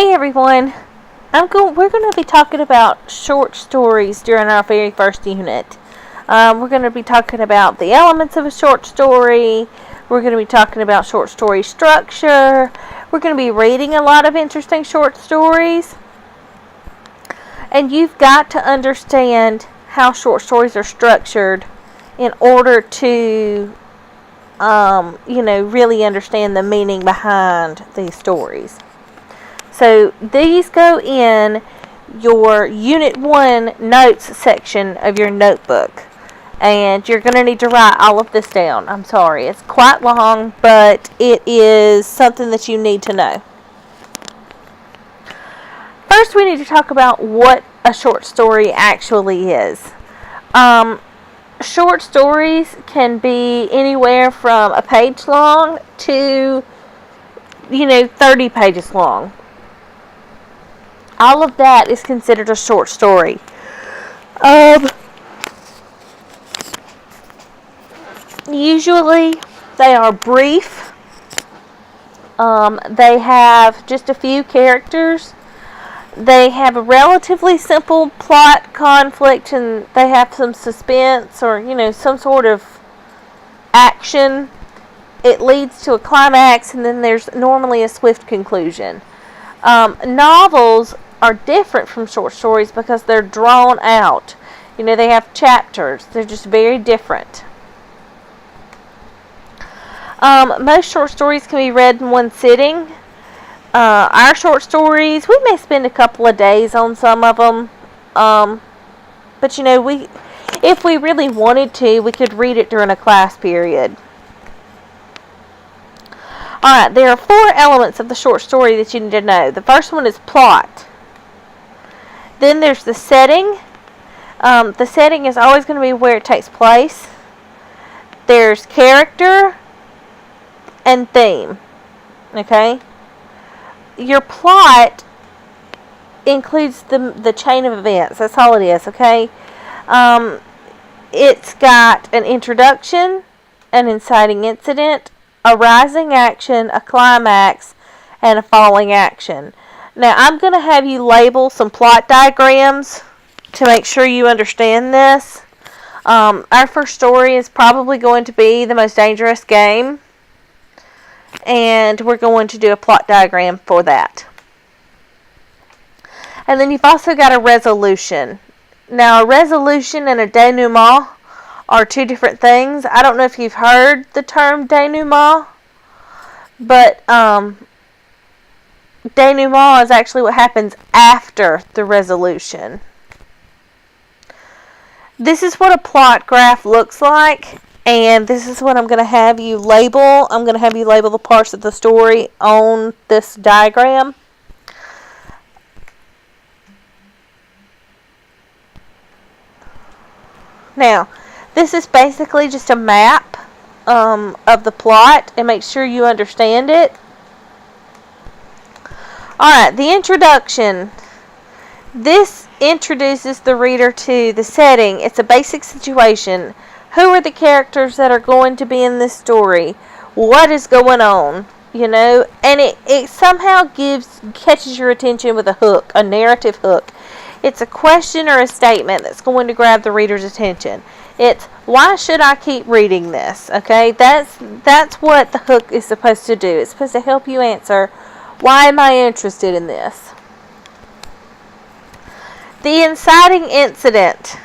Hey everyone, we're going to be talking about short stories during our very first unit. We're going to be talking about the elements of a short story. We're going to be talking about short story structure. We're going to be reading a lot of interesting short stories. And you've got to understand how short stories are structured in order to, really understand the meaning behind these stories. So these go in your Unit 1 notes section of your notebook. And you're going to need to write all of this down. I'm sorry, it's quite long, but it is something that you need to know. First, we need to talk about what a short story actually is. Short stories can be anywhere from a page long to, 30 pages long. All of that is considered a short story. Usually, they are brief. They have just a few characters. They have a relatively simple plot conflict, and they have some suspense or, some sort of action. It leads to a climax, and then there's normally a swift conclusion. Novels are different from short stories because they're drawn out. They have chapters. They're just very different. Most short stories can be read in one sitting. Our short stories, we may spend a couple of days on some of them. But if we really wanted to, we could read it during a class period. Alright, there are 4 elements of the short story that you need to know. The first one is plot. Then there's the setting. The setting is always going to be where it takes place. There's character and theme. Okay? Your plot includes the chain of events. That's all it is, okay? It's got an introduction, an inciting incident, a rising action, a climax, and a falling action. Now, I'm going to have you label some plot diagrams to make sure you understand this. Our first story is probably going to be The Most Dangerous Game. And we're going to do a plot diagram for that. And then you've also got a resolution. Now, a resolution and a denouement are 2 different things. I don't know if you've heard the term denouement, but denouement is actually what happens after the resolution. This is what a plot graph looks like, and this is what I'm going to have you label. I'm going to have you label the parts of the story on this diagram. Now, this is basically just a map of the plot, and make sure you understand it. Alright, the introduction. This introduces the reader to the setting. It's a basic situation. Who are the characters that are going to be in this story? What is going on? And it somehow catches your attention with a hook, a narrative hook. It's a question or a statement that's going to grab the reader's attention. It's, why should I keep reading this? Okay, that's what the hook is supposed to do. It's supposed to help you answer, why am I interested in this? The inciting incident.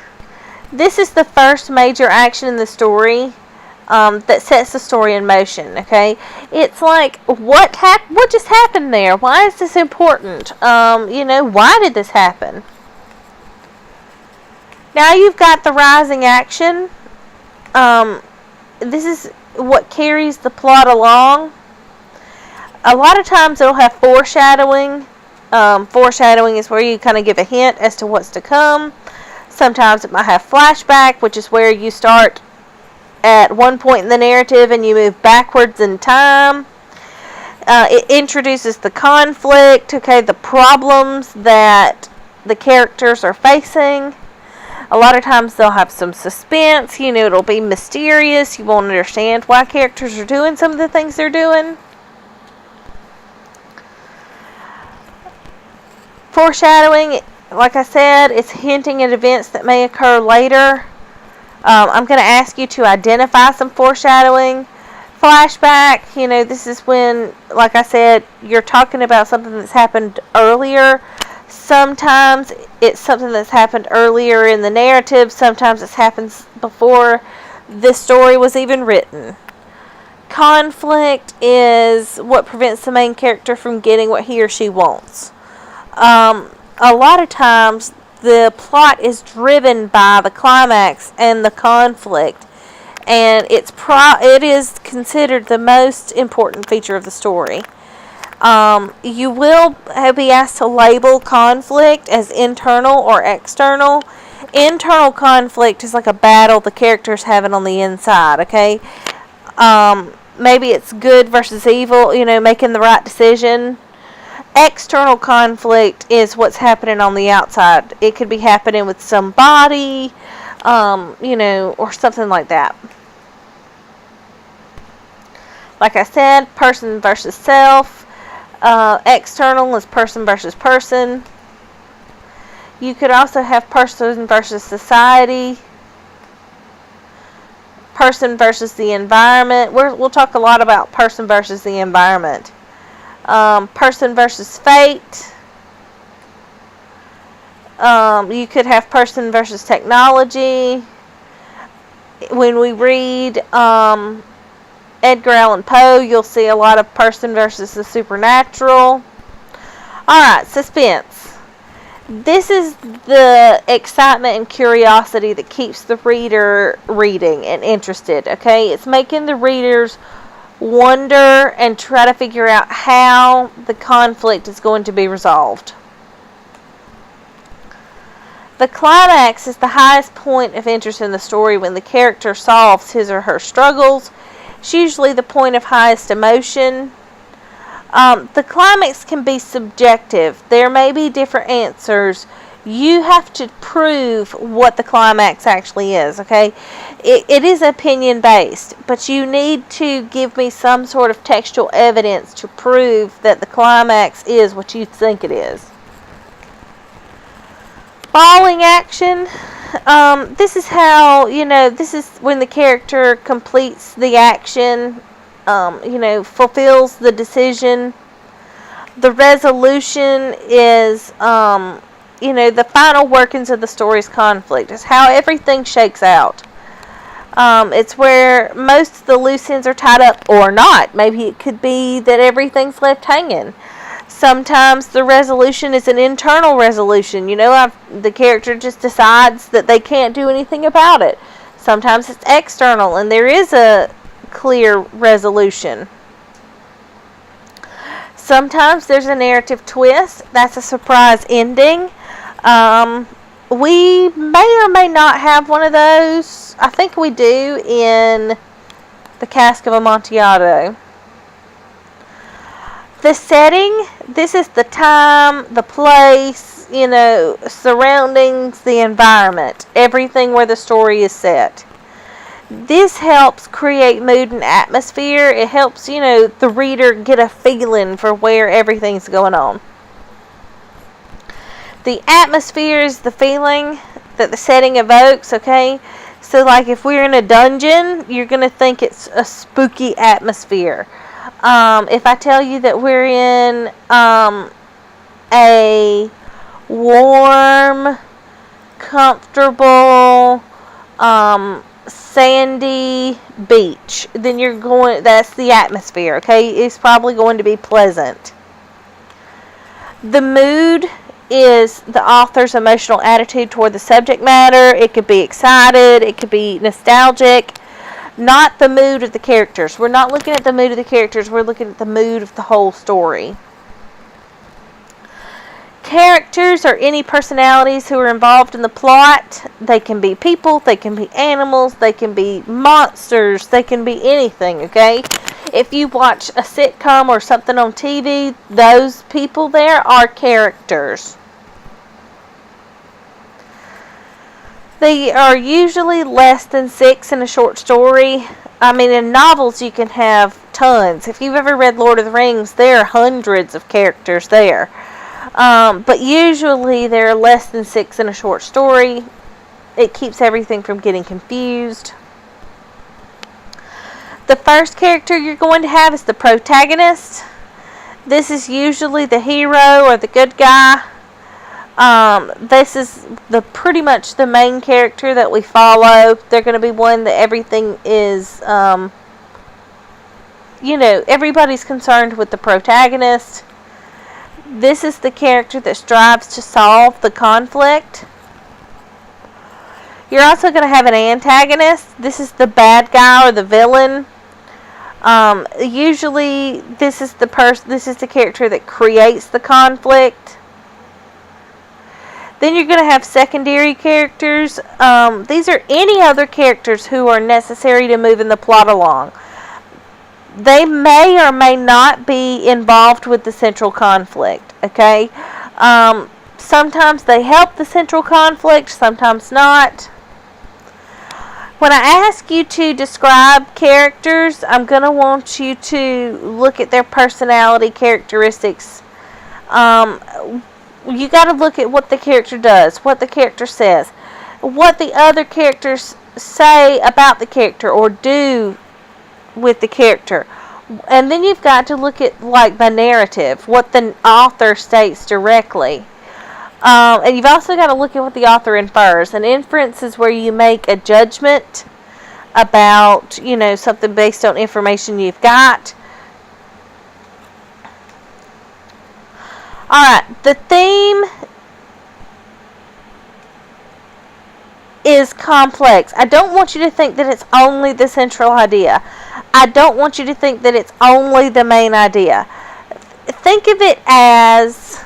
This is the first major action in the story that sets the story in motion. Okay, it's like, what just happened there? Why is this important? Why did this happen? Now you've got the rising action. This is what carries the plot along. A lot of times it'll have foreshadowing. Foreshadowing is where you kind of give a hint as to what's to come. Sometimes it might have flashback, which is where you start at one point in the narrative and you move backwards in time. It introduces the conflict, the problems that the characters are facing. A lot of times they'll have some suspense, it'll be mysterious. You won't understand why characters are doing some of the things they're doing. Foreshadowing, like I said, it's hinting at events that may occur later. I'm going to ask you to identify some foreshadowing. Flashback, this is when, like I said, you're talking about something that's happened earlier. Sometimes it's something that's happened earlier in the narrative. Sometimes it happens before this story was even written. Conflict is what prevents the main character from getting what he or she wants. A lot of times the plot is driven by the climax and the conflict, and it is considered the most important feature of the story. You will be asked to label conflict as internal or external. Internal conflict is like a battle the character's having on the inside, okay? Maybe it's good versus evil, making the right decision. External conflict is what's happening on the outside. It could be happening with somebody, or something like that. Like I said, person versus self. External is person versus person. You could also have person versus society. Person versus the environment. We'll talk a lot about person versus the environment. Person versus fate. You could have person versus technology. When we read Edgar Allan Poe, you'll see a lot of person versus the supernatural. Alright, suspense. This is the excitement and curiosity that keeps the reader reading and interested, okay? It's making the readers wonder and try to figure out how the conflict is going to be resolved. The climax is the highest point of interest in the story when the character solves his or her struggles. It's usually the point of highest emotion. The climax can be subjective. There may be different answers. You have to prove what the climax actually is, okay? It is opinion based, but you need to give me some sort of textual evidence to prove that the climax is what you think it is. Falling action. This is how, this is when the character completes the action, fulfills the decision. The resolution is, the final workings of the story's conflict. It's how everything shakes out. It's where most of the loose ends are tied up or not. Maybe it could be that everything's left hanging. Sometimes the resolution is an internal resolution. The character just decides that they can't do anything about it. Sometimes it's external and there is a clear resolution. Sometimes there's a narrative twist. That's a surprise ending. We may or may not have one of those. I think we do in The Cask of Amontillado. The setting, this is the time, the place, surroundings, the environment, everything where the story is set. This helps create mood and atmosphere. It helps, the reader get a feeling for where everything's going on. The atmosphere is the feeling that the setting evokes, okay? So, like, if we're in a dungeon, you're going to think it's a spooky atmosphere. If I tell you that we're in a warm, comfortable, sandy beach, then that's the atmosphere, okay? It's probably going to be pleasant. The mood is the author's emotional attitude toward the subject matter. It could be excited, it could be nostalgic. Not the mood of the characters. We're not looking at the mood of the characters, we're looking at the mood of the whole story. Characters are any personalities who are involved in the plot. They can be people, they can be animals, they can be monsters, they can be anything, okay? If you watch a sitcom or something on TV, those people there are characters. They are usually less than 6 in a short story. In novels you can have tons. If you've ever read Lord of the Rings, there are hundreds of characters there. But usually there are less than 6 in a short story. It keeps everything from getting confused. The first character you're going to have is the protagonist. This is usually the hero or the good guy. This is pretty much the main character that we follow. They're going to be one that everything is, everybody's concerned with the protagonist. This is the character that strives to solve the conflict. You're also going to have an antagonist. This is the bad guy or the villain. Usually, this is the character that creates the conflict. Then you're going to have secondary characters. These are any other characters who are necessary to moving the plot along. They may or may not be involved with the central conflict, okay? Sometimes they help the central conflict, sometimes not. When I ask you to describe characters, I'm going to want you to look at their personality characteristics. You got to look at what the character does, what the character says, what the other characters say about the character or do with the character. And then you've got to look at the narrative, what the author states directly. And you've also got to look at what the author infers. An inference is where you make a judgment about, something based on information you've got. Alright, the theme is complex. I don't want you to think that it's only the central idea. I don't want you to think that it's only the main idea. Think of it as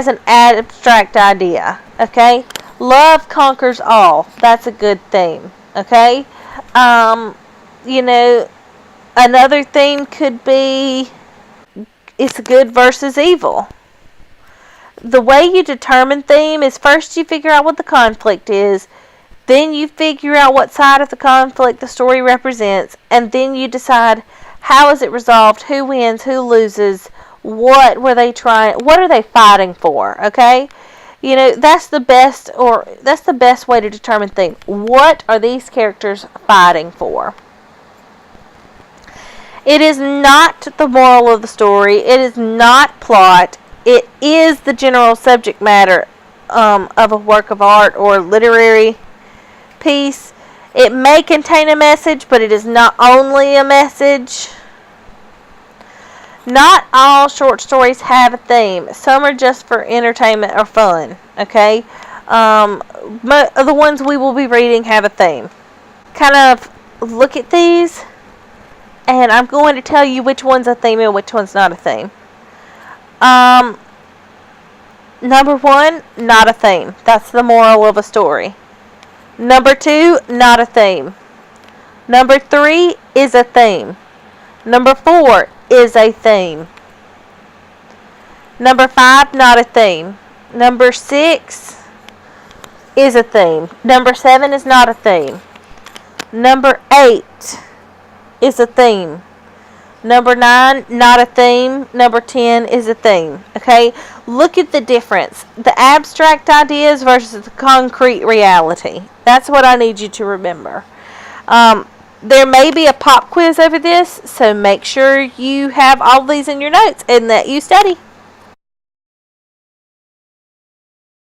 an abstract idea, okay? Love conquers all. That's a good theme, okay? Another theme could be it's good versus evil. The way you determine theme is first you figure out what the conflict is, then you figure out what side of the conflict the story represents, and then you decide how is it resolved, who wins, who loses, what are they fighting for, okay? That's the best way to determine theme. What are these characters fighting for? It is not the moral of the story. It is not plot. It is the general subject matter of a work of art or literary piece. It may contain a message, but it is not only a message. Not all short stories have a theme. Some are just for entertainment or fun, okay? The ones we will be reading have a theme. Kind of look at these, and I'm going to tell you which one's a theme and which one's not a theme. Number 1, not a theme. That's the moral of a story. Number 2, not a theme. Number 3 is a theme. Number 4 is a theme. Number 5, not a theme. Number 6 is a theme. Number 7 is not a theme. Number 8 is a theme. Number 9, not a theme. Number 10 is a theme. Okay? Look at the difference. The abstract ideas versus the concrete reality. That's what I need you to remember. There may be a pop quiz over this, so make sure you have all these in your notes and that you study.